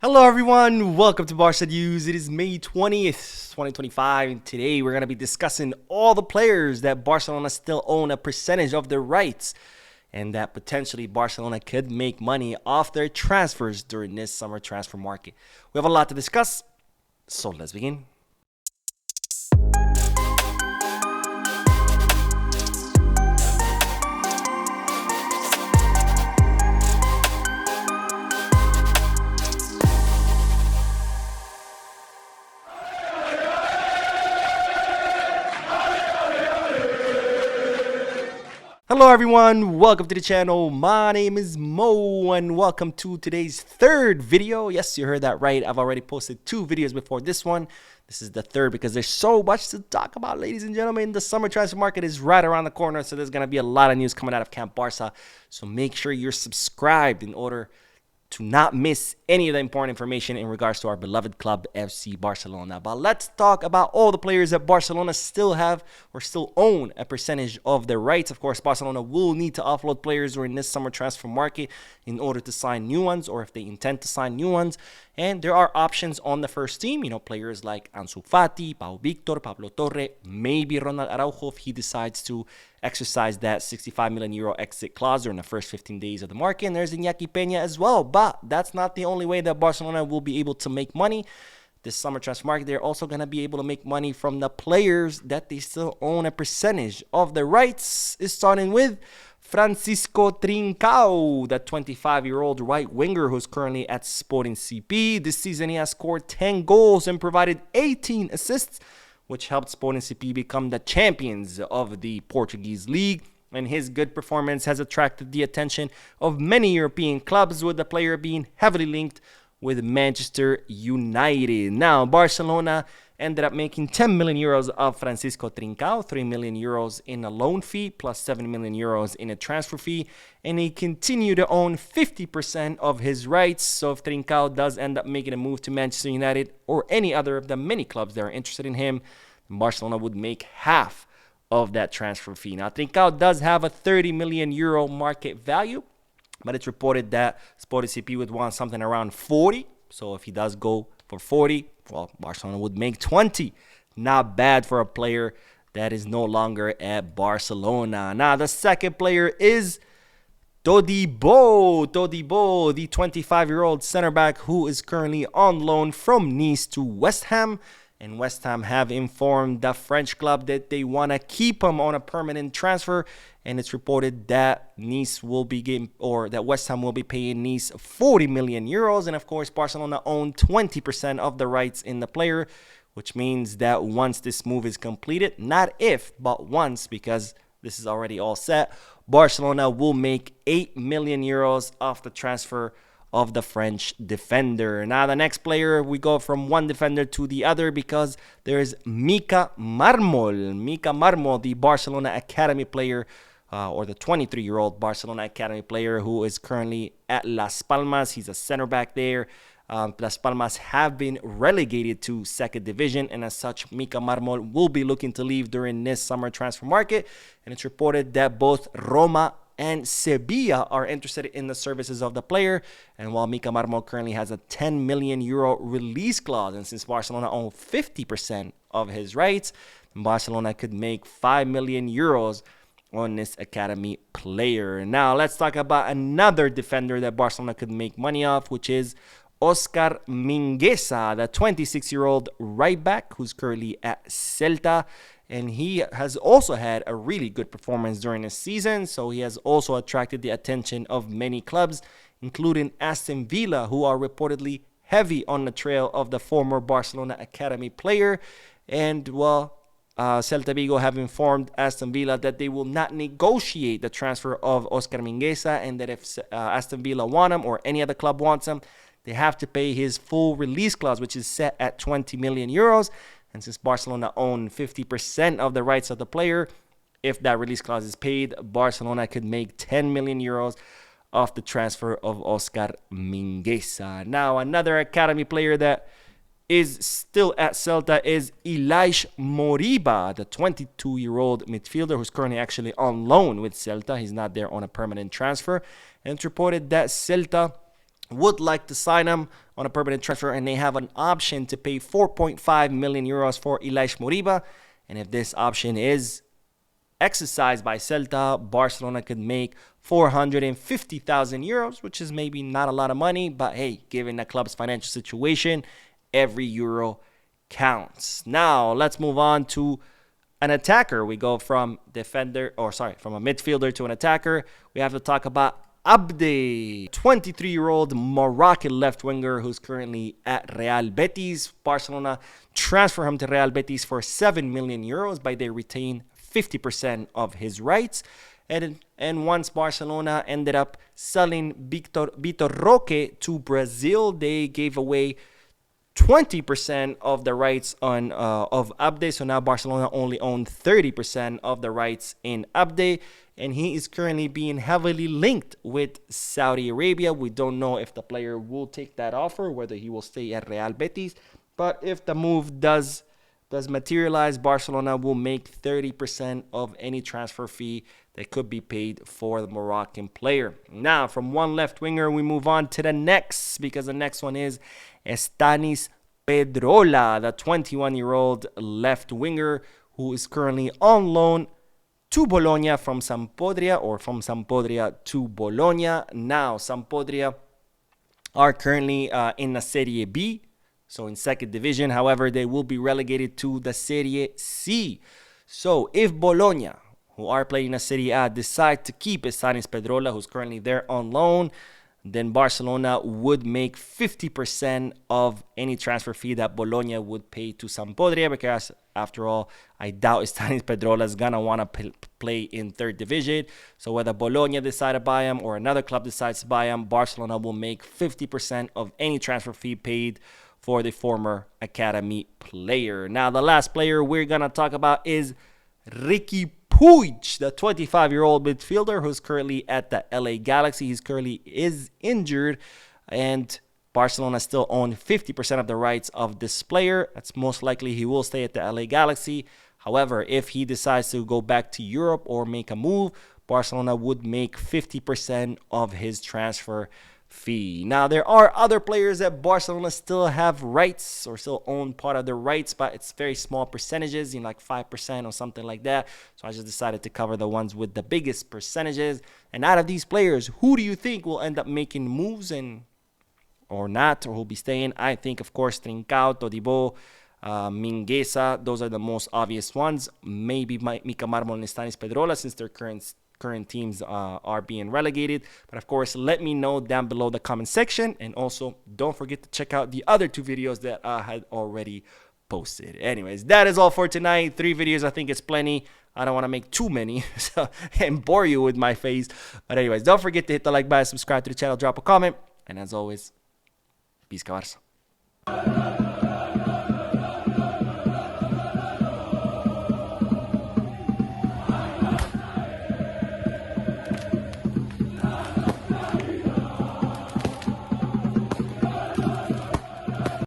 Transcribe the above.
Hello everyone, welcome to Barca News. It is May 20th, 2025, and today we're going to be discussing all the players that Barcelona still own a percentage of their rights and that potentially Barcelona could make money off their transfers during this summer transfer market. We have a lot to discuss, so let's begin. Hello everyone, welcome to the channel. My name is Mo and welcome to today's third video. Yes, you heard that right. I've already posted two videos before this one. This is the third because there's so much to talk about, ladies and gentlemen. The summer transfer market is right around the corner, so there's going to be a lot of news coming out of Camp Barca. So make sure you're subscribed in order to not miss any of the important information in regards to our beloved club, FC Barcelona. But let's talk about all the players that Barcelona still have or still own a percentage of their rights. Of course, Barcelona will need to offload players during this summer transfer market in order to sign new ones, or if they intend to sign new ones. And there are options on the first team, players like Ansu Fati, Pau Victor, Pablo Torre, maybe Ronald Araujo if he decides to exercise that 65 million euro exit clause during the first 15 days of the market. And there's Iñaki Peña as well. But that's not the only way that Barcelona will be able to make money this summer transfer market. They're also going to be able to make money from the players that they still own a percentage of the rights, starting with Francisco Trincão, the 25-year-old right winger who's currently at Sporting CP. This season he has scored 10 goals and provided 18 assists, which helped Sporting CP become the champions of the Portuguese league. And his good performance has attracted the attention of many European clubs, with the player being heavily linked with Manchester United. Now, Barcelona ended up making 10 million euros of Francisco Trincão, 3 million euros in a loan fee, plus 7 million euros in a transfer fee. And he continued to own 50% of his rights. So if Trincão does end up making a move to Manchester United or any other of the many clubs that are interested in him, Barcelona would make half of that transfer fee. Now, Trincão does have a 30 million euro market value, but it's reported that Sporting CP would want something around 40. So if he does go for 40, well, Barcelona would make 20. Not bad for a player that is no longer at Barcelona. Now, the second player is Todibo, the 25-year-old center back who is currently on loan from Nice to West Ham. And West Ham have informed the French club that they want to keep him on a permanent transfer. And it's reported that Nice will be that West Ham will be paying Nice 40 million euros. And of course, Barcelona own 20% of the rights in the player, which means that once this move is completed, not if, but once, because this is already all set, Barcelona will make 8 million euros off the transfer of the French defender. Now, the next player, we go from one defender to the other because there is Mika Mármol. Mika Mármol, the Barcelona Academy player, or the 23-year-old Barcelona Academy player who is currently at Las Palmas. He's a center back there. Las Palmas have been relegated to second division, and as such, Mika Mármol will be looking to leave during this summer transfer market. And it's reported that both Roma and Sevilla are interested in the services of the player. And while Mika Mármol currently has a 10 million euro release clause, and since Barcelona owns 50% of his rights, Barcelona could make 5 million euros on this academy player. Now, let's talk about another defender that Barcelona could make money off, which is Oscar Mingueza, the 26-year-old right back who's currently at Celta. And he has also had a really good performance during this season. So he has also attracted the attention of many clubs, including Aston Villa, who are reportedly heavy on the trail of the former Barcelona Academy player. And, well, Celta Vigo have informed Aston Villa that they will not negotiate the transfer of Oscar Mingueza, and that if Aston Villa want him or any other club wants him, they have to pay his full release clause, which is set at 20 million euros. And since Barcelona own 50% of the rights of the player, if that release clause is paid, Barcelona could make 10 million euros off the transfer of Oscar Mingueza. Now, another academy player that is still at Celta is Ilaix Moriba, the 22-year-old midfielder who's currently actually on loan with Celta. He's not there on a permanent transfer. And it's reported that Celta would like to sign him on a permanent transfer, and they have an option to pay 4.5 million euros for Ilaix Moriba. And if this option is exercised by Celta, Barcelona could make 450,000 euros, which is maybe not a lot of money, but hey, given the club's financial situation, every euro counts. Now, let's move on to an attacker. We go from from a midfielder to an attacker. We have to talk about Abde, 23-year-old Moroccan left winger who's currently at Real Betis. Barcelona transfer him to Real Betis for 7 million euros, but they retain 50% of his rights. And once Barcelona ended up selling Vitor Roque to Brazil, they gave away 20% of the rights of Abde. So now Barcelona only own 30% of the rights in Abde, and he is currently being heavily linked with Saudi Arabia. We don't know if the player will take that offer, whether he will stay at Real Betis. But if the move does materialize, Barcelona will make 30% of any transfer fee that could be paid for the Moroccan player. Now, from one left winger, we move on to the next, because the next one is Estanis Pedrola, the 21-year-old left winger who is currently on loan to Bologna from Sampdoria, or from Sampdoria to Bologna. Now, Sampdoria are currently in the Serie B, so in second division. However, they will be relegated to the Serie C. So if Bologna, who are playing the Serie A, decide to keep Estanis Pedrola, who's currently there on loan, then Barcelona would make 50% of any transfer fee that Bologna would pay to Sampdoria, because after all, I doubt Estanis Pedrola is going to want to play in third division. So whether Bologna decide to buy him or another club decides to buy him, Barcelona will make 50% of any transfer fee paid for the former academy player. Now, the last player we're going to talk about is Riqui Puig, the 25-year-old midfielder who's currently at the LA Galaxy. He's currently injured, and Barcelona still own 50% of the rights of this player. That's most likely he will stay at the LA Galaxy. However, if he decides to go back to Europe or make a move, Barcelona would make 50% of his transfer fee. Now, there are other players that Barcelona still have rights or still own part of their rights, but it's very small percentages, like 5% or something like that. So I just decided to cover the ones with the biggest percentages. And out of these players, who do you think will end up making moves or not, or who'll be staying? I think, of course, Trincão, Todibo, Mingueza. Those are the most obvious ones. Maybe Mika Mármol and Estanis Pedrola, since their current teams are being relegated. But of course, let me know down below the comment section, and also don't forget to check out the other 2 videos that I had already posted. Anyways, that is all for tonight. 3 videos, I think it's plenty. I don't want to make too many and bore you with my face. But anyways, don't forget to hit the like button, subscribe to the channel, drop a comment, and as always, peace, Barça.